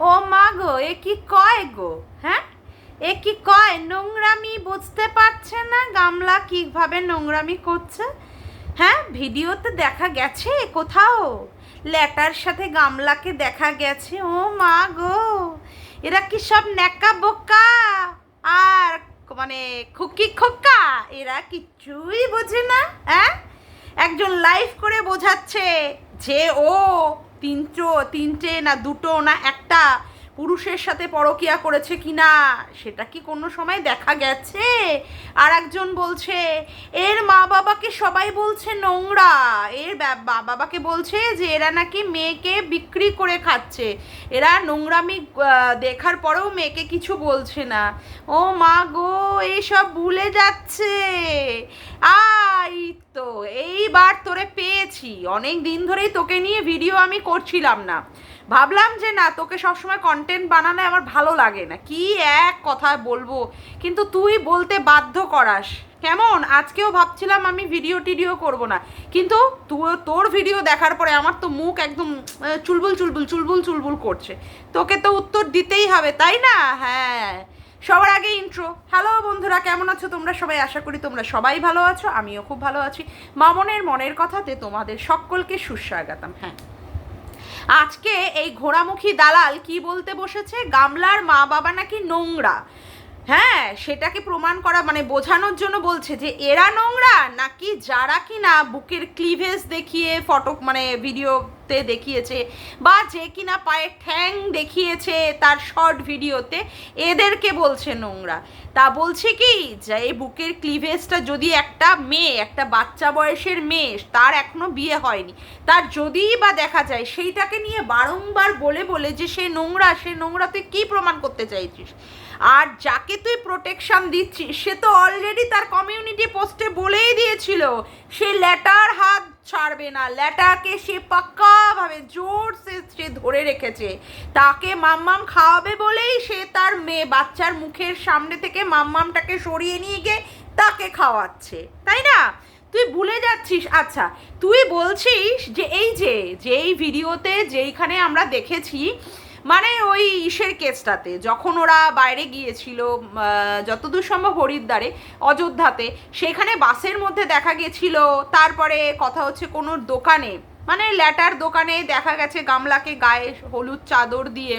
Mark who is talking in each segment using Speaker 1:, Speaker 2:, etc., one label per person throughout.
Speaker 1: ও মা গো, এ কি কয় গো? হ্যাঁ, এ কি কয়? নোংরামি বুঝতে পারছে না গামলা কিভাবে নোংরামি করছে? হ্যাঁ, ভিডিওতে দেখা গেছে কোথাও ল্যাটার সাথে গামলাকে দেখা গেছে। ও মা গো, এরা কি সব ন্যাকা বোকা আর মানে খুকি খোকা? এরা কিচ্ছুই বোঝে না। হ্যাঁ, একজন লাইভ করে বোঝাচ্ছে যে ও তিনটে না দুটো না একটা পুরুষের সাথে পরকিয়া করেছে কিনা সেটা কি কোনো সময় দেখা গেছে? আর একজন বলছে এর মা বাবাকে সবাই বলছে নোংরা, এর বাবাকে বলছে যে এরা নাকি মেয়েকে বিক্রি করে খাচ্ছে, এরা নোংরামি দেখার পরেও মেয়েকে কিছু বলছে না। ও মা গো, এইসব ভুলে যাচ্ছে। আই তো এইবার তোরে পেয়েছি, অনেক দিন ধরেই তোকে নিয়ে ভিডিও আমি করছিলাম না, ভাবলাম যে না তোকে সবসময় কন্টেন্ট বানালে আমার ভালো লাগে না, কি এক কথা বলবো, কিন্তু তুই বলতে বাধ্য করাস। কেমন আজকেও ভাবছিলাম আমি ভিডিও টিডিও করবো না, কিন্তু তোর ভিডিও দেখার পরে আমার তো মুখ একদম চুলবুল চুলবুল চুলবুল চুলবুল করছে। তোকে তো উত্তর দিতেই হবে, তাই না? হ্যাঁ, সবার আগে ইন্ট্রো। হ্যালো বন্ধুরা, কেমন আছো তোমরা সবাই? আশা করি তোমরা সবাই ভালো আছো, আমিও খুব ভালো আছি। মামনের মনের কথাতে তোমাদের সকলকে সুস্বাগতম। হ্যাঁ, আজকে এই ঘোড়ামুখী দালাল কি বলতে বসেছে, গামলার মা বাবা নাকি নোংরা। হ্যাঁ, সেটাকে প্রমাণ করা মানে বোঝানোর জন্য বলছে যে এরা নোংরা নাকি যারা কিনা বুকের ক্লিভেজ দেখিয়ে ফটো মানে ভিডিওতে দেখিয়েছে, বা যে কিনা পায়ের ঠ্যাং দেখিয়েছে তার শর্ট ভিডিওতে, এদেরকে বলছে নোংরা। তা বলছে কি যে এই বুকের ক্লিভেজটা যদি একটা মেয়ে, একটা বাচ্চা বয়সের মেয়ে, তার এখনো বিয়ে হয়নি, তার যদিই বা দেখা যায়, সেইটাকে নিয়ে বারংবার বলে বলে যে সে নোংরা, সে নোংরা, তুই কী প্রমাণ করতে চাইছিস? আর যাকে তুই প্রোটেকশন দিচ্ছিস সে তো অলরেডি তার কমিউনিটি পোস্টে বলেই দিয়েছিল সে ল্যাটার হাত ছাড়বে না, ল্যাটাকে সে পাক্কাভাবে জোরসে সে ধরে রেখেছে, তাকে মাম্মাম খাওয়াবে বলেই সে তার মেয়ে বাচ্চার মুখের সামনে থেকে মাম্মামটাকে সরিয়ে নিয়ে গিয়ে তাকে খাওয়াচ্ছে, তাই না? তুই ভুলে যাচ্ছিস। আচ্ছা, তুই বলছিস যে এই ভিডিওতে যেইখানে আমরা দেখেছি, মানে ওই ইসের কেসটাতে যখন ওরা বাইরে গিয়েছিল, যতদূর সম্ভব হরিদ্বারে, অযোধ্যাতে, সেখানে বাসের মধ্যে দেখা গেছিল, তারপরে কথা হচ্ছে কোনো দোকানে, মানে ল্যাটার দোকানে দেখা গেছে গামলাকে গায়ে হলুদ চাদর দিয়ে,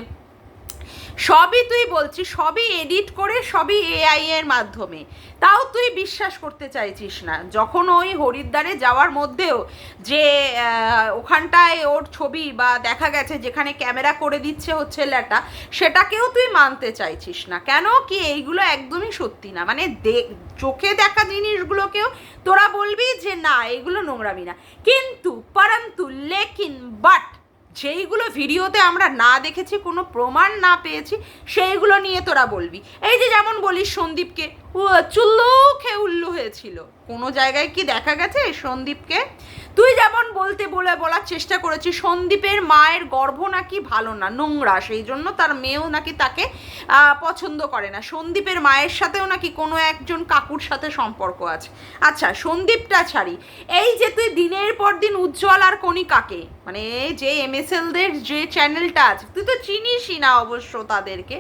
Speaker 1: সবই তুই বলছিস সবই এডিট করে, সবই এআই এর মাধ্যমে, তাও তুই বিশ্বাস করতে চাইছিস না। যখন ওই হরিদ্বারে যাওয়ার মধ্যেও যে ওখানটায় ওর ছবি বা দেখা গেছে যেখানে ক্যামেরা করে দিচ্ছে হচ্ছে ল্যাটা, সেটাকেও তুই মানতে চাইছিস না কেন? কি এইগুলো একদমই সত্যি না, মানে চোখে দেখা জিনিসগুলোকেও তোরা বলবি যে না এগুলো নোংরামি না, কিন্তু পরন্তু লেকিন বাট যেইগুলো ভিডিওতে আমরা না দেখেছি, কোনো প্রমাণ না পেয়েছি, সেইগুলো নিয়ে তোরা বলবি। এই যে যেমন বলিস সন্দীপকে চুল্লু খেয়ে উল্লু হয়েছিল, কোনো জায়গায় কি দেখা গেছে সন্দীপকে? তুই যেমন বলার চেষ্টা করেছিস সন্দীপের মায়ের গর্ভ নাকি ভালো না, নোংরা, সেই জন্য তার মেয়েও নাকি তাকে পছন্দ করে না, সন্দীপের মায়ের সাথেও নাকি কোনো একজন কাকুর সাথে সম্পর্ক আছে। আচ্ছা, সন্দীপটা ছাড়ি, এই যে তুই দিনের পর দিন উজ্জ্বল আর কণিকাকে, মানে যে এমএসএলদের যে চ্যানেলটা আছে, তুই তো চিনিসই না অবশ্য তাদেরকে,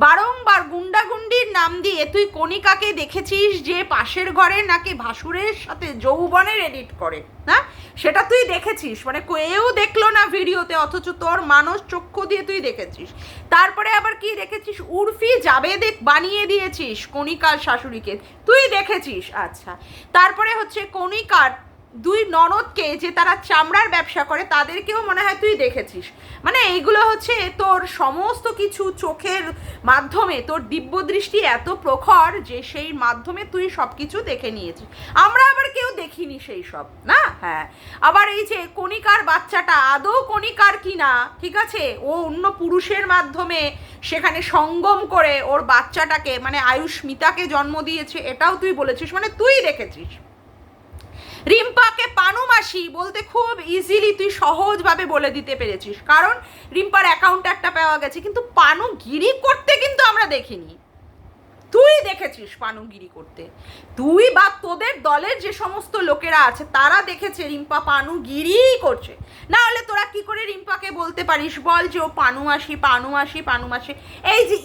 Speaker 1: বারংবার গুন্ডাগুন্ডির নাম দিয়ে তুই কণিকাকে দেখেছিস যে পাশের ঘরে নাকি ভাসুরের সাথে যৌবনের এডিট করে, না? সেটা তুই দেখেছিস, মানে কেউ দেখলো না ভিডিওতে, অথচ তোর মানস চক্ষু দিয়ে তুই দেখেছিস। তারপরে আবার কি দেখেছিস, উর্ফি জাবেদ বানিয়ে দিয়েছিস কণিকার শাশুড়িকে, তুই দেখেছিস। আচ্ছা, তারপরে হচ্ছে কণিকার দুই ননদকে যে তারা চামড়ার ব্যবসা করে, তাদেরকেও মনে হয় তুই দেখেছিস। মানে এইগুলো হচ্ছে তোর সমস্ত কিছু চোখের মাধ্যমে, তোর দিব্যদৃষ্টি এত প্রখর যে সেই মাধ্যমে তুই সব কিছু দেখে নিয়েছিস, আমরা আবার কেউ দেখিনি সেই সব, না? হ্যাঁ, আবার এই যে কণিকার বাচ্চাটা আদৌ কণিকার কিনা, ঠিক আছে, ও অন্য পুরুষের মাধ্যমে সেখানে সঙ্গম করে ওর বাচ্চাটাকে মানে আয়ুষ্মিতাকে জন্ম দিয়েছে, এটাও তুই বলেছিস, মানে তুই দেখেছিস। রিম্পাকে পানুমাসি বলতে খুব ইজিলি তুই সহজভাবে বলে দিতে পেরেছিস, কারণ রিম্পার অ্যাকাউন্ট একটা পাওয়া গেছে, কিন্তু পানুগিরি করতে কিন্তু আমরা দেখিনি। তুই দেখেছিস পানুগিরি করতে, তুই বা তোদের দলের যে সমস্ত লোকেরা আছে তারা দেখেছে রিম্পা পানুগিরি করছে। না হলে তোরা কি করে রিম্পাকে বলতে পারিস বল যে ও পানু মাসি পানু মাসি পানু মাসি? এই যে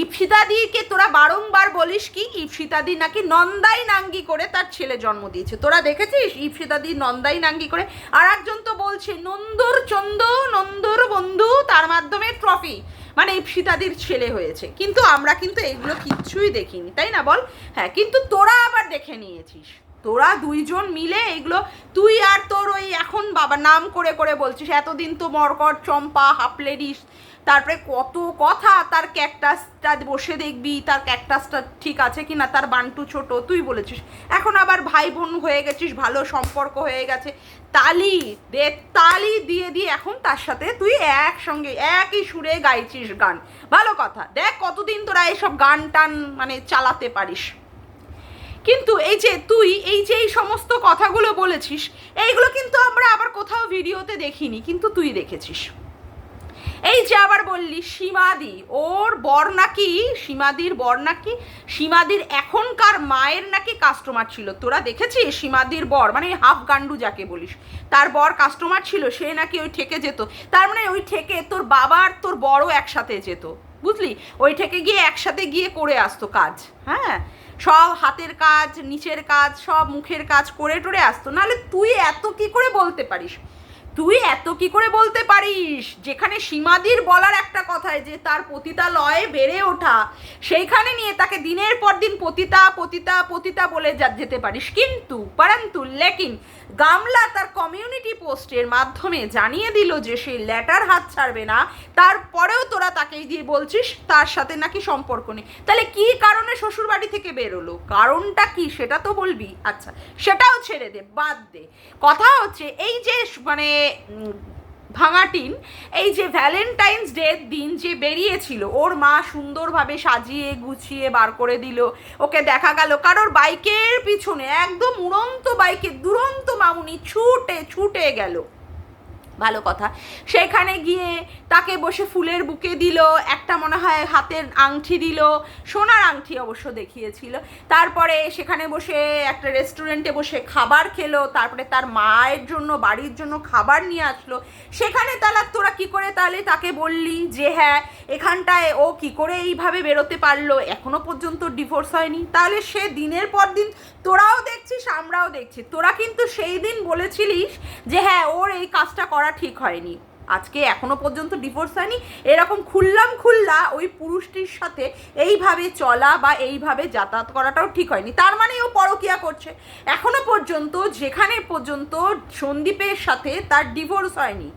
Speaker 1: ইপসিতাদিকে তোরা বারংবার বলিস কি ইপসিতাদি নাকি নন্দাই নাঙ্গি করে তার ছেলে জন্ম দিয়েছে। তোরা দেখেছিস ইপসিতাদি নন্দাই নাঙ্গি করে? আর একজন তো বলছে নন্দুর চন্দু নন্দুর বন্ধু, তার মাধ্যমে ট্রফি, মানে ইপসিতাদির ছেলে হয়েছে। কিন্তু আমরা কিন্তু এইগুলো কিচ্ছুই দেখিনি, তাই না বল? হ্যাঁ, কিন্তু তোরা আবার দেখে নিয়েছিস, তোরা দুইজন মিলে এগুলো, তুই আর তোর ওই এখন বাবা নাম করে করে বলছিস এতদিন তো মরকট চম্পা হাফ লেডিস, তারপরে কত কথা, তার ক্যাকটাসটা বসে দেখবি তার ক্যাকটাসটা ঠিক আছে কি না, তার বান্টু ছোট তুই বলেছিস, এখন আবার ভাই বোন হয়ে গেছিস, ভালো সম্পর্ক হয়ে গেছে, তালি দিয়ে দিয়ে এখন তার সাথে তুই একসঙ্গে একই সুরে গাইছিস গান। ভালো কথা, দেখ কতদিন তোরা এইসব গান টান মানে চালাতে পারিস। কিন্তু এই যে তুই এই যে এই সমস্ত কথাগুলো বলেছিস, এইগুলো কিন্তু আমরা আবার কোথাও ভিডিওতে দেখিনি, কিন্তু তুই দেখেছিস। এই যে আবার বললি সীমাদি, ওর বর নাকি, সীমাদির বর নাকি, সীমাদির এখনকার মায়ের নাকি কাস্টমার ছিল। তোরা দেখেছিস সীমাদির বর, মানে হাফ গান্ডু যাকে বলিস, তার বর কাস্টমার ছিল, সে নাকি ওই ঠেকে যেত। তার মানে ওই ঠেকে তোর বাবা আর তোর বড়ও একসাথে যেত, বুঝলি? ওই ঠেকে গিয়ে একসাথে গিয়ে করে আসতো কাজ, হ্যাঁ, সব হাতের কাজ, নিচের কাজ, সব মুখের কাজ করে টোরে আসতো। নাহলে তুই এত কি করে বলতে পারিস? যেখানে সীমাদির বলার একটা কথায় যে তার পতিতালয়ে বেড়ে ওঠা, সেইখানে নিয়ে তাকে দিনের পর দিন পতিতা পতিতা পতিতা বলে যেতে পারিস, কিন্তু পরন্তু লেকিন গামলা তার কমিউনিটি পোস্টের মাধ্যমে জানিয়ে দিল যে সে লেটার হাত ছাড়বে না, তারপরেও তোরা তাকেই দিয়ে বলছিস তার সাথে নাকি সম্পর্ক নেই। তাহলে কি কারণে শ্বশুরবাড়ি থেকে বেরোলো, কারণটা কি সেটা তো বলবি। আচ্ছা, সেটাও ছেড়ে দে, বাদ দে। কথা হচ্ছে এই যে মানে ভাঙাটিন, এই যে ভ্যালেন্টাইন্স ডের দিন যে বেরিয়েছিল, ওর মা সুন্দরভাবে সাজিয়ে গুছিয়ে বার করে দিল, ওকে দেখা গেল কারোর বাইকের পিছনে একদম উড়ন্ত বাইকে দুরন্ত মামুনি ছুটে ছুটে গেল। ভালো কথা, সেখানে গিয়ে তাকে বসে ফুলের বুকে দিল, একটা মনে হয় হাতের আংটি দিল, সোনার আংটি অবশ্য দেখিয়েছিল। তারপরে সেখানে বসে একটা রেস্টুরেন্টে বসে খাবার খেলো, তারপরে তার মায়ের জন্য বাড়ির জন্য খাবার নিয়ে আসলো। সেখানে তাহলে তোরা কি করে তাহলে তাকে বললি যে হ্যাঁ এখানটায় ও কি করে এইভাবে বেরোতে পারলো, এখনো পর্যন্ত ডিভোর্স হয়নি? তাহলে সে দিনের পর দিন তোরাও দেখছিস আমরাও দেখছি, তোরা কিন্তু সেই দিন বলেছিলিস যে হ্যাঁ ওর এই কাজটা করা ঠিক হয়নি, আজকে এখনো পর্যন্ত ডিভোর্স হয়নি, এরকম খুল্লা ওই পুরুষটির সাথে এইভাবে চলা বা এইভাবে যাতায়াত করাটাও ঠিক হয়নি। তার মানে ও পরকীয়া করছে এখনো পর্যন্ত, যেখানে পর্যন্ত সন্দীপের সাথে তার ডিভোর্স হয়নি,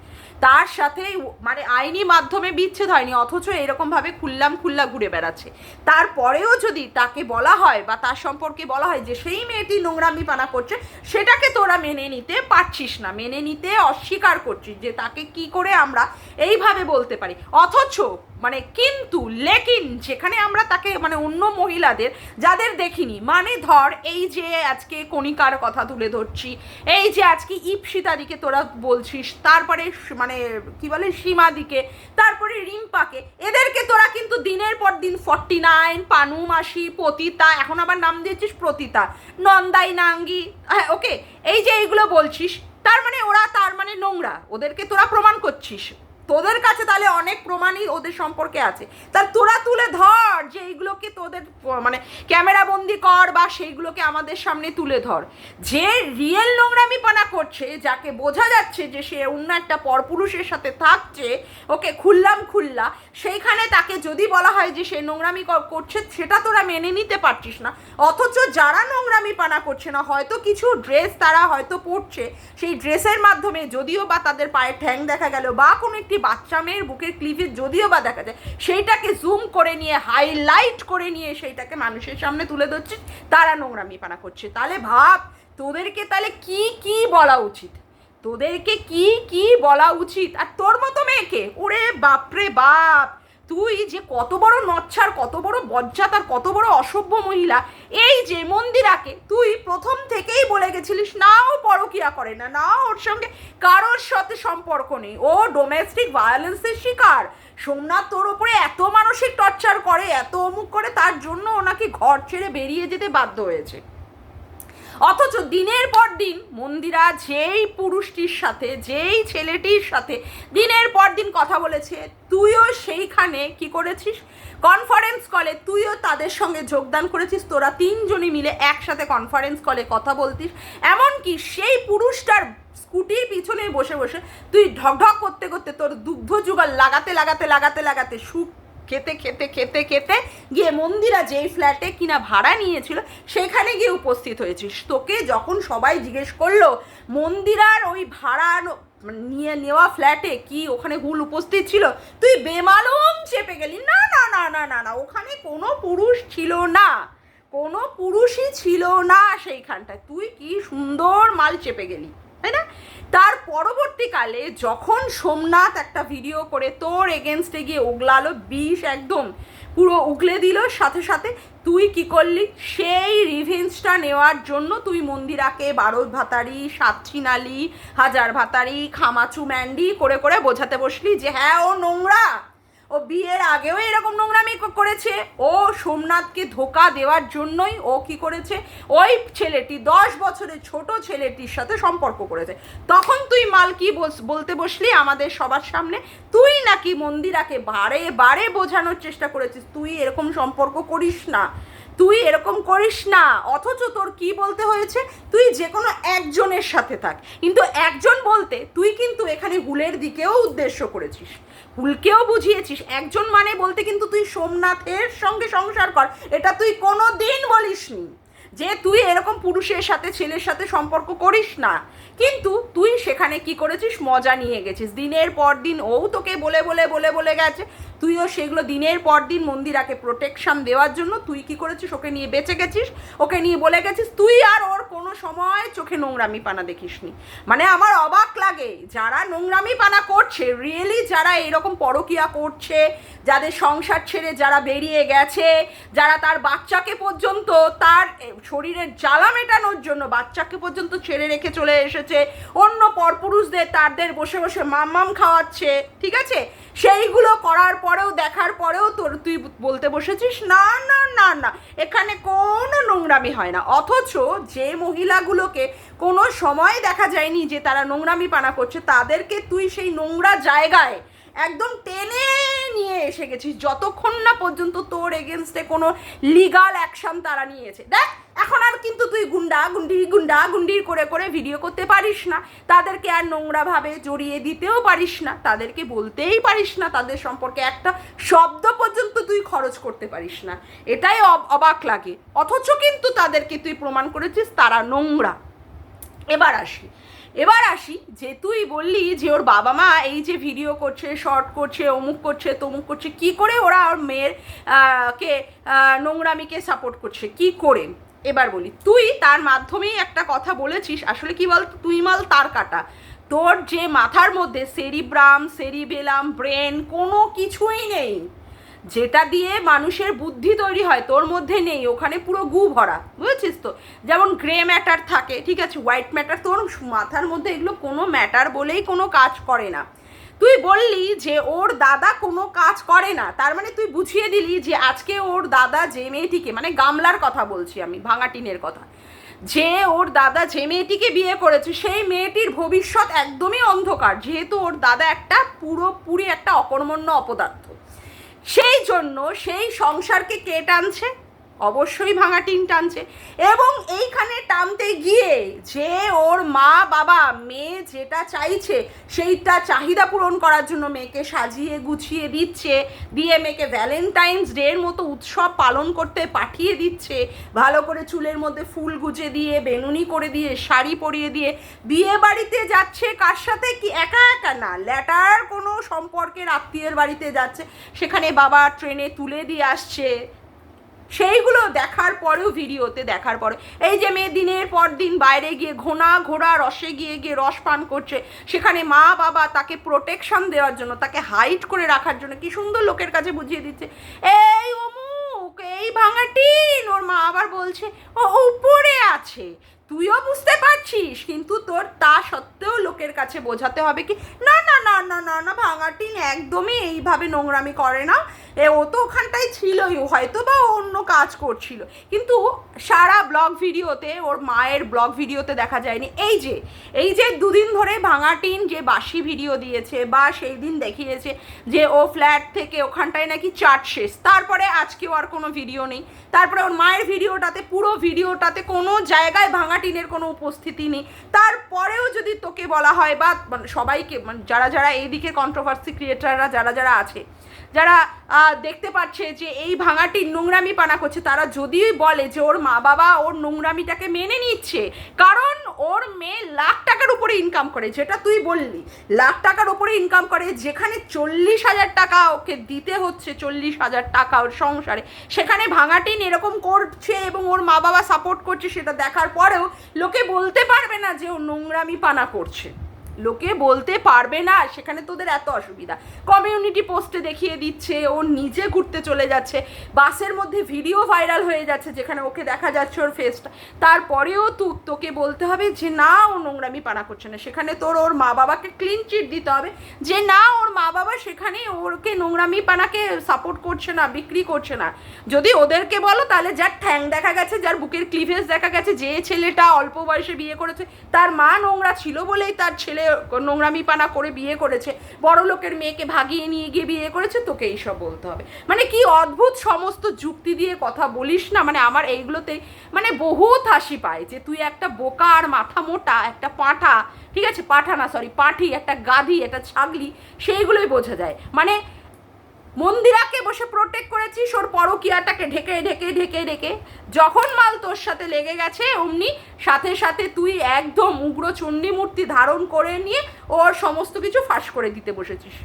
Speaker 1: তার সাথে মানে আইনি মাধ্যমে বিচ্ছেদ হয়নি, অথচ এরকমভাবে খুল্লা ঘুরে বেড়াচ্ছে। তারপরেও যদি তাকে বলা হয় বা তার সম্পর্কে বলা হয় যে সেই মেয়েটি নোংরামি পানা করছে, সেটাকে তোরা মেনে নিতে পারছিস না, মেনে নিতে অস্বীকার করছিস যে তাকে কি করে আমরা এইভাবে বলতে পারি। অথচ মানে কিন্তু লেকিন যেখানে আমরা তাকে মানে অন্য মহিলাদের যাদের দেখিনি, মানে ধর এই যে আজকে কণিকার কথা তুলে ধরছি, এই যে আজকে ইপসিতাদিকে তোরা বলছিস, তারপরে মানে কি বলে সীমাদিকে, তারপরে রিম্পাকে, এদেরকে তোরা কিন্তু দিনের পর দিন 49 পানু মাসি পতিতা, এখন আবার নাম দিয়েছিস প্রতিতা, নন্দাই নাঙ্গি, হ্যাঁ ওকে, এই যে এইগুলো বলছিস, তার মানে ওরা তার মানে নোংরা, ওদেরকে তোরা প্রমাণ করছিস, তোদের কাছে তাহলে অনেক প্রমাণই ওদের সম্পর্কে আছে, তার তোরা তুলে ধর যে এইগুলোকে তোদের মানে ক্যামেরা বন্দি কর বা সেইগুলোকে আমাদের সামনে তুলে ধর। যে রিয়েল নোংরামিপানা করছে, যাকে বোঝা যাচ্ছে যে সে অন্য একটা পরপুরুষের সাথে থাকছে, ওকে খুল্লা, সেইখানে তাকে যদি বলা হয় যে সে নোংরামি করছে, সেটা তোরা মেনে নিতে পারছিস না। অথচ যারা নোংরামিপানা করছে না, হয়তো কিছু ড্রেস তারা হয়তো পরছে, সেই ড্রেসের মাধ্যমে যদিও বা তাদের পায়ে ঠ্যাং দেখা গেল বা কোনো একটি বাচ্চা মেয়ের বুকের ক্লিভেজ যদিও বা দেখা যায়, সেইটাকে জুম করে নিয়ে হাইলাইট করে নিয়ে সেইটাকে মানুষের সামনে তুলে ধরছিস, তারা নোংরামিপানা করছে। তাহলে ভাব তোদেরকে তাহলে কি বলা উচিত, তোদেরকে কি বলা উচিত। আর তোর মতো মেয়েকে, ওরে বাপরে বাপ, তুই যে কত বড় নচ্ছার, কত বড় বজ্জাত আর কত বড় অসভ্য মহিলা। এই যে মন্দিরাকে তুই প্রথম থেকেই বলে গেছিলিস না ও পরকীয়া করে না, না ওর সঙ্গে কারোর সাথে সম্পর্ক নেই, ও ডোমেস্টিক ভায়োলেন্সের শিকার, সোমনাথ তোর ওপরে এত মানসিক টর্চার করে, এত অমুক করে, তার জন্য ওনাকে ঘর ছেড়ে বেরিয়ে যেতে বাধ্য হয়েছে। অথচ দিনের পর দিন মন্দিরা যেই পুরুষটির সাথে, যেই ছেলেটির সাথে দিনের পর দিন কথা বলেছে, তুইও সেইখানে কি করেছিস, কনফারেন্স কলে তুইও তাদের সঙ্গে যোগদান করেছিস। তোরা তিনজনই মিলে একসাথে কনফারেন্স কলে কথা বলতিস। এমনকি সেই পুরুষটার স্কুটির পিছনে বসে বসে তুই ঢকঢক করতে করতে তোর দুগ্ধ যুগল লাগাতে লাগাতে লাগাতে লাগাতে সুখ খেতে খেতে খেতে খেতে গিয়ে মন্দিরা যেই ফ্ল্যাটে কিনা ভাড়া নিয়েছিল সেখানে গিয়ে উপস্থিত হয়েছিস। তোকে যখন সবাই জিজ্ঞেস করলো মন্দিরার ওই ভাড়া নিয়ে নেওয়া ফ্ল্যাটে কি ওখানে হুল উপস্থিত ছিল, তুই বেমালুম চেপে গেলি, না না না না না না, ওখানে কোনো পুরুষ ছিল না, কোনো পুরুষই ছিল না সেইখানটায়। তুই কি সুন্দর মাল চেপে গেলি, তাই না? তার পরবর্তীকালে যখন সোমনাথ একটা ভিডিও করে তোর এগেনস্টে গিয়ে উগলালো, বিষ একদম পুরো উগলে দিল, সাথে সাথে তুই কি করলি, সেই রিভেঞ্জটা নেওয়ার জন্য তুই মন্দিরাকে 12 ভাতারি, 7 ছিনালি, 1000 ভাতারি, খামাচু ম্যান্ডি করে করে বোঝাতে বসলি যে হ্যাঁ ও নোংরা, ও বিয়ের আগেও এরকম নোংরামি করেছে, ও সোমনাথকে ধোকা দেওয়ার জন্যই ও কি করেছে, ওই ছেলেটি 10 বছরের ছোট ছেলেটির সাথে সম্পর্ক করেছে। তখন তুই মাল কি বলতে বসলি আমাদের সবার সামনে, তুই নাকি মন্দিরাকে বারে বারে বোঝানোর চেষ্টা করেছিস তুই এরকম সম্পর্ক করিস না, তুই এরকম করিস না। অথচ তোর কি বলতে হয়েছে, তুই যে কোনো একজনের সাথে থাক, কিন্তু একজন বলতে তুই কিন্তু এখানে হুলের দিকেও উদ্দেশ্য করেছিস, হুলকেও বুঝিয়েছিস। একজন মানে বলতে কিন্তু তুই সোমনাথের সঙ্গে সংসার কর, এটা তুই কোনো দিন বলিসনি যে তুই এরকম পুরুষের সাথে ছেলের সাথে সম্পর্ক করিস না। কিন্তু তুই সেখানে কি করেছিস, মজা নিয়ে গেছিস। দিনের পর দিন ও তোকে বলে বলে বলে বলে গেছে, তুইও সেগুলো দিনের পর দিন মন্দিরাকে প্রোটেকশন দেওয়ার জন্য তুই কি করেছিস, ওকে নিয়ে বেঁচে গেছিস, ওকে নিয়ে বলে গেছিস। তুই আর ওর কোনো সময় চোখে নোংরামি পানা দেখিসনি। মানে আমার অবাক লাগে যারা নোংরামি পানা করছে, রিয়েলি যারা এরকম পরকিয়া করছে, যাদের সংসার ছেড়ে যারা বেরিয়ে গেছে, যারা তার বাচ্চাকে পর্যন্ত তার শরীরের জ্বালা মেটানোর জন্য বাচ্চাকে পর্যন্ত ছেড়ে রেখে চলে এসেছে, অন্য পরপুরুষদের তাদের বসে বসে মাম খাওয়াচ্ছে, ঠিক আছে, সেইগুলো করার পরেও দেখার পরেও তুই বলতে বসেছিস না না না না এখানে কোনো নোংরামি হয় না। অথচ যে মহিলাগুলোকে কোনো সময় দেখা যায়নি যে তারা নোংরামি পানা করছে, তাদেরকে তুই সেই নোংরা জায়গায় একদম টেনে নিয়ে এসে গেছিস, যতক্ষণ না পর্যন্ত তোর এগেনস্টে কোনো লিগাল অ্যাকশন তারা নিয়েছে। দেখ এখন আর কিন্তু তুই গুন্ডা গুন্ডির করে করে ভিডিও করতে পারিস না, তাদেরকে আর নোংরাভাবে জড়িয়ে দিতেও পারিস না, তাদেরকে বলতেই পারিস না, তাদের সম্পর্কে একটা শব্দ পর্যন্ত তুই খরচ করতে পারিস না। এটাই অবাক লাগে। অথচ কিন্তু তাদেরকে তুই প্রমাণ করেছিস তারা নোংরা। এবার আসি যে তুই বললি যে ওর বাবা মা এই যে ভিডিও করছে, শর্ট করছে, অমুক করছে, তমুক করছে, কি করে ওরা ওর মেয়ের কে নোংরামিকে সাপোর্ট করছে, কি করে? এবার বলি, তুই তার মাধ্যমেই একটা কথা বলেছিস, আসলে কি বল, তুই মাল তার কাটা, তোর যে মাথার মধ্যে সেরিব্রাম, সেরিবেলাম, ব্রেন কোনো কিছুই নেই, যেটা দিয়ে মানুষের বুদ্ধি তৈরি হয় তোর মধ্যে নেই, ওখানে পুরো গু ভরা, বুঝেছিস তো? যেমন গ্রে ম্যাটার থাকে, ঠিক আছে, হোয়াইট ম্যাটার, তোর মাথার মধ্যে এগুলো কোনো ম্যাটার বলেই কোনো কাজ করে না। তুই বললি যে ওর দাদা কোনো কাজ করে না, তার মানে তুই বুঝিয়ে দিলি যে আজকে ওর দাদা যে মেয়েটিকে, মানে গামলার কথা বলছি আমি, ভাঙাটিনের কথা, যে ওর দাদা যে মেয়েটিকে বিয়ে করেছে সেই মেয়েটির ভবিষ্যৎ একদমই অন্ধকার, যেহেতু ওর দাদা একটা পুরোপুরি একটা অকর্মণ্য অপদার্থ। সেই জন্য সেই সংসারকে কে টানছে? অবশ্যই ভাঙাটিন টানছে। এবং এইখানে টানতে গিয়ে যে ওর মা বাবা মেয়ে যেটা চাইছে সেইটা চাহিদা পূরণ করার জন্য মেয়েকে সাজিয়ে গুছিয়ে দিচ্ছে, দিয়ে মেয়েকে ভ্যালেন্টাইন্স ডের মতো উৎসব পালন করতে পাঠিয়ে দিচ্ছে, ভালো করে চুলের মধ্যে ফুল গুজে দিয়ে, বেনুনি করে দিয়ে, শাড়ি পরিয়ে দিয়ে বিয়ে বাড়িতে যাচ্ছে। কার সাথে? কি একা একা না, ল্যাটার কোনো সম্পর্কের আত্মীয়ের বাড়িতে যাচ্ছে, সেখানে বাবা ট্রেনে তুলে দিয়ে আসছে। সেইগুলো দেখার পরেও, ভিডিওতে দেখার পরে, এই যে মেয়ে দিনের পর দিন বাইরে গিয়ে ঘোড়া রসে গিয়ে রস পান করছে, সেখানে মা বাবা তাকে প্রোটেকশন দেওয়ার জন্য, তাকে হাইড করে রাখার জন্য কি সুন্দর লোকের কাছে বুঝিয়ে দিচ্ছে, এই অমুক, এই ভাঙাটিন। ওর মা আবার বলছে ও উপরে আছে, তুইও বুঝতে পারছিস, কিন্তু তোর তা সত্ত্বেও লোকের কাছে বোঝাতে হবে কি না না না না না না ভাঙা টিন একদমই এইভাবে নোংরামি করে না, ও তো ওখানটায় ছিলই, হয়তো বা অন্য কাজ করছিল। কিন্তু সারা ব্লগ ভিডিওতে, ওর মায়ের ব্লগ ভিডিওতে দেখা যায়নি এই যে দুদিন ধরে ভাঙা টিন যে বাসি ভিডিও দিয়েছে, বা সেই দিন দেখিয়েছে যে ও ফ্ল্যাট থেকে ওখানটায় নাকি চাট শেষ, তারপরে আজকেও আর কোনো ভিডিও নেই। তারপরে ওর মায়ের ভিডিওটাতে, পুরো ভিডিওটাতে কোনো জায়গায় ভাঙা টিনের কোনো উপস্থিতি নেই। তারপরেও যদি তোকে বলা হয়, বা সবাইকে, যারা যারা এইদিকে কন্ট্রোভার্সি ক্রিয়েটাররা যারা আছে, যারা দেখতে পাচ্ছে যে এই ভাঙাটি নোংরামি পানা করছে, তারা যদি বলে যে ওর মা বাবা ওর নোংরামিটাকে মেনে নিচ্ছে, কারণ ওর মেয়ে লাখ টাকার উপরে ইনকাম করে, যেটা তুই বললি লাখ টাকার উপরে ইনকাম করে, যেখানে 40,000 টাকা ওকে দিতে হচ্ছে, 40,000 টাকা ওর সংসারে, সেখানে ভাঙাটিন এরকম করছে এবং ওর মা বাবা সাপোর্ট করছে, সেটা দেখার পরেও লোকে বলতে পারবে না যে ও নোংরামি পানা করছে, লোকে বলতে পারবে না। সেখানে তোদের এত অসুবিধা, কমিউনিটি পোস্টে দেখিয়ে দিচ্ছে, ও নিজে ঘুরতে চলে যাচ্ছে, বাসের মধ্যে ভিডিও ভাইরাল হয়ে যাচ্ছে যেখানে ওকে দেখা যাচ্ছে ওর ফেসটা, তারপরেও তোকে বলতে হবে যে না ও নোংরামি পানা করছে না। সেখানে ওর মা বাবাকে ক্লিন চিট দিতে হবে যে না ওর মা বাবা সেখানে ওরকে নোংরামি পানাকে সাপোর্ট করছে না, বিক্রি করছে না। যদি ওদেরকে বলো তাহলে যার ঠ্যাং দেখা গেছে, যার বুকের ক্লিভেজ দেখা গেছে, যে ছেলেটা অল্প বয়সে বিয়ে করেছে, তার মা নোংরা ছিল বলেই তার ছেলে নোংরামি পানা করে বিয়ে করেছে, বড় লোকের মেয়েকে ভাগিয়ে নিয়ে গিয়ে বিয়ে করেছে, তোকে এইসব বলতে হবে। মানে কি অদ্ভুত সমস্ত যুক্তি দিয়ে কথা বলিস না, মানে আমার এইগুলোতে মানে বহুত হাসি পায় যে তুই একটা বোকা আর মাথা মোটা একটা পাঁঠা, ঠিক আছে পাঁঠা না সরি পাঁঠি, একটা গাধি, একটা ছাগলি, সেইগুলোই বোঝা যায়। মানে মন্দিরাকে বসে প্রোটেক্ট করেছিস ওর পরকীয়াটাকে ঢেকে ঢেকে ঢেকে ঢেকে, যখন মাল তোর সাথে লেগে গেছে অমনি সাথে সাথে তুই একদম উগ্র চণ্ডী মূর্তি ধারণ করে নিয়ে ওর সমস্ত কিছু ফাঁস করে দিতে বসেছিস।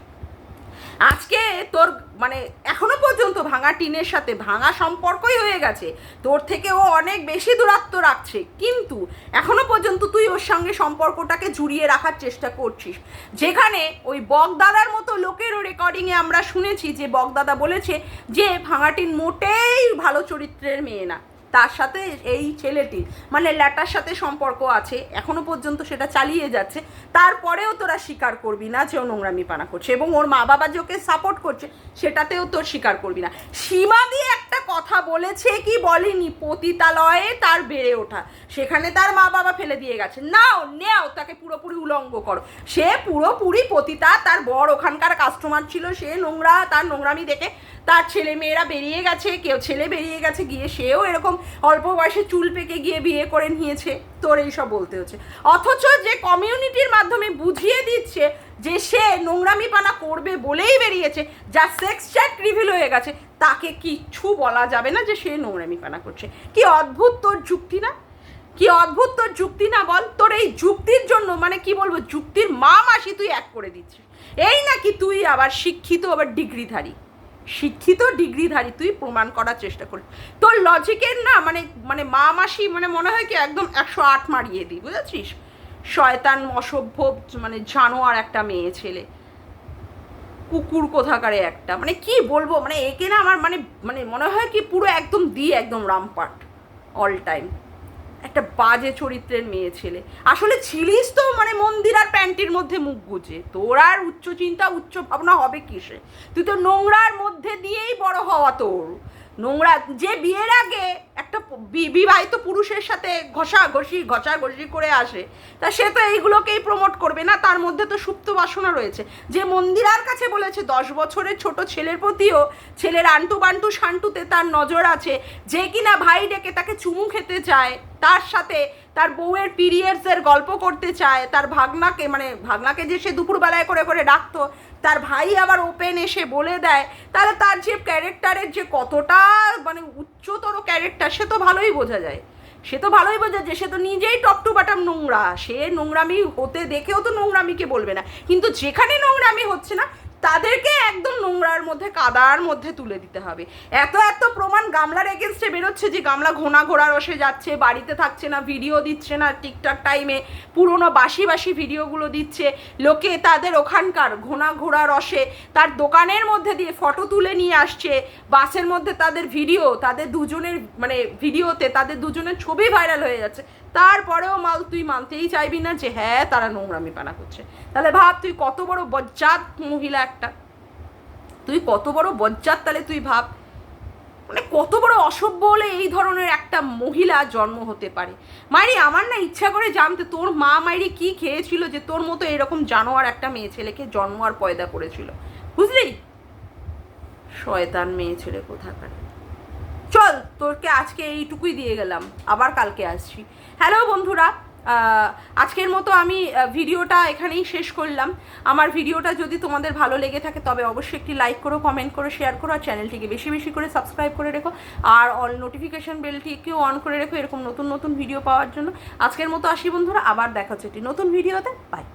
Speaker 1: আজকে তোর মানে এখনো পর্যন্ত ভাঙা টিনের সাথে ভাঙা সম্পর্কই হয়ে গেছে, তোর থেকে ও অনেক বেশি দূরত্ব রাখছে, কিন্তু এখনো পর্যন্ত তুই ওর সঙ্গে সম্পর্কটাকে জুড়িয়ে রাখার চেষ্টা করছিস। যেখানে ওই বগদাদার মতো লোকেরও রেকর্ডিংয়ে আমরা শুনেছি যে বগদাদা বলেছে যে ভাঙাটিন মোটেই ভালো চরিত্রের মেয়ে না, তার সাথে এই ছেলেটির মানে ল্যাটার সাথে সম্পর্ক আছে, এখনো পর্যন্ত সেটা চালিয়ে যাচ্ছে। তারপরেও তোরা স্বীকার করবি না যে ও নোংরামি পানা করছে, এবং ওর মা বাবা যে ওকে সাপোর্ট করছে সেটাতেও তোর স্বীকার করবি না। সীমা দিয়ে একটা কথা বলেছে কি বলেনি, পতিতালয়ে তার বেড়ে ওঠা, সেখানে তার মা বাবা ফেলে দিয়ে গেছে, নাও নেও তাকে পুরোপুরি উলঙ্গ করো, সে পুরোপুরি পতিতা, তার বর ওখানকার কাস্টমার ছিল, সে নোংরা, তার নোংরামি দেখে তার ছেলে মেয়েরা বেরিয়ে গেছে, কেউ ছেলে বেরিয়ে গেছে গিয়ে, সেও এরকম অল্প বয়সে চুল পেকে গিয়ে বিয়ে করে নিয়েছে, তোর এইসব বলতে হচ্ছে। অথচ যে কমিউনিটির মাধ্যমে বুঝিয়ে দিচ্ছে যে সে নোংরামি পানা করবে বলেই বেরিয়েছে, যা সেক্স চ্যাট রিভিল হয়ে গেছে, তাকে কিচ্ছু বলা যাবে না যে সে নোংরামি পানা করছে। কি অদ্ভুত তোর যুক্তি না, কি অদ্ভুত তোর যুক্তি না বল। তোর এই যুক্তির জন্য মানে কি বলবো, যুক্তির মা মাসি তুই এক করে দিচ্ছিস। এই নাকি তুই আবার শিক্ষিত, আবার ডিগ্রিধারী, শিক্ষিত ডিগ্রিধারী তুই প্রমাণ করার চেষ্টা করিস। তোর লজিকের না মানে মানে মা মাসি মানে মনে হয় কি একদম 108 মারিয়ে দিই, বুঝেছিস? শয়তান অসভ্য মানে জানোয়ার একটা মেয়ে ছেলে, কুকুর কোথাকারে একটা, মানে কি বলবো, মানে একে না আমার মানে মানে মনে হয় কি পুরো একদম একদম রামপাট অল টাইম, একটা বাজে চরিত্রের মেয়ে ছেলে। আসলে ছিলিস তো মানে মন্দির আর প্যান্টির মধ্যে মুখ গুজে, তোর আর উচ্চ চিন্তা উচ্চ ভাবনা হবে কিসে? তুই তো নোংরার মধ্যে দিয়েই বড় হওয়া, তোর নোংরা যে বিয়ের আগে একটা বিবাহিত পুরুষের সাথে ঘষাঘষি করে আসে, তা সে তো এইগুলোকেই প্রমোট করবে না, তার মধ্যে তো সুপ্ত বাসনা রয়েছে। যে মন্দিরার কাছে বলেছে 10 বছরের ছোট ছেলের প্রতিও ছেলের আন্টু বান্টু শান্টুতে তার নজর আছে, যে কিনা ভাই ডেকে তাকে চুমু খেতে চায়, তার সাথে তার বউয়ের পিরিয়ডসের গল্প করতে চায়, তার ভাগনাকে যে সে দুপুরবেলায় করে করে ডাকতো, তার ভাই আবার ওপেন এসে বলে দেয়, তাহলে তার যে ক্যারেক্টারের যে কতটা মানে উচ্চতর ক্যারেক্টার সে তো ভালোই বোঝা যায়, সে তো ভালোই বোঝা যায়, সে তো নিজেই টপ টু বাটাম নোংরা, সে নোংরামি হতে দেখেও তো নোংরামিকে বলবে না, কিন্তু যেখানে নোংরামি হচ্ছে না তাদেরকে একদম নোংরার মধ্যে মধ্যে কাদার মধ্যে তুলে দিতে হবে। এত এত প্রমাণ গামলার এগেনস্টে বেরোচ্ছে যে গামলা ঘোড়া ঘোড়া রসে যাচ্ছে, বাড়িতে থাকছে না, ভিডিও দিচ্ছে না ঠিকঠাক টাইমে, পুরোনো বাসি বাসি ভিডিওগুলো দিচ্ছে, লোকে তাদের ওখানকার ঘোড়া রসে তার দোকানের মধ্যে দিয়ে ফটো তুলে নিয়ে আসছে, বাসের মধ্যে তাদের ভিডিও, তাদের দুজনের মানে ভিডিওতে তাদের দুজনের ছবি ভাইরাল হয়ে যাচ্ছে, তারপরেও তুই মানতেই চাইবি না যে হ্যাঁ তারা নোংরামি পানা করছে। তাহলে ভাব তুই কত বড় বজ্জাত মহিলা একটা, তুই কত বড় বজ্জাত, তাহলে তুই ভাব মানে কত বড় অসভ্য হলে এই ধরনের একটা মহিলা জন্ম হতে পারে। মাইরি আমার না ইচ্ছা করে জানতে তোর মা মাইরি কি খেয়েছিল যে তোর মতো এরকম জানোয়ার একটা মেয়ে ছেলেকে জন্ম আর পয়দা করেছিল, বুঝলি? শয়তান মেয়ে ছেলে কোথাকার। চল তোরকে আজকে এইটুকুই দিয়ে গেলাম, আবার কালকে আসছি। হ্যালো বন্ধুরা, আজকের মতো আমি ভিডিওটা এখানেই শেষ করলাম। আমার ভিডিওটা যদি তোমাদের ভালো লেগে থাকে তবে অবশ্যই একটি লাইক করো, কমেন্ট করো, শেয়ার করো, আর চ্যানেলটিকে বেশি বেশি করে সাবস্ক্রাইব করে রেখো, আর অল নোটিফিকেশন বেলটিকেও অন করে রেখো এরকম নতুন নতুন ভিডিও পাওয়ার জন্য। আজকের মতো আসি বন্ধুরা, আবার দেখা হচ্ছে একটি নতুন ভিডিওতে। বাই।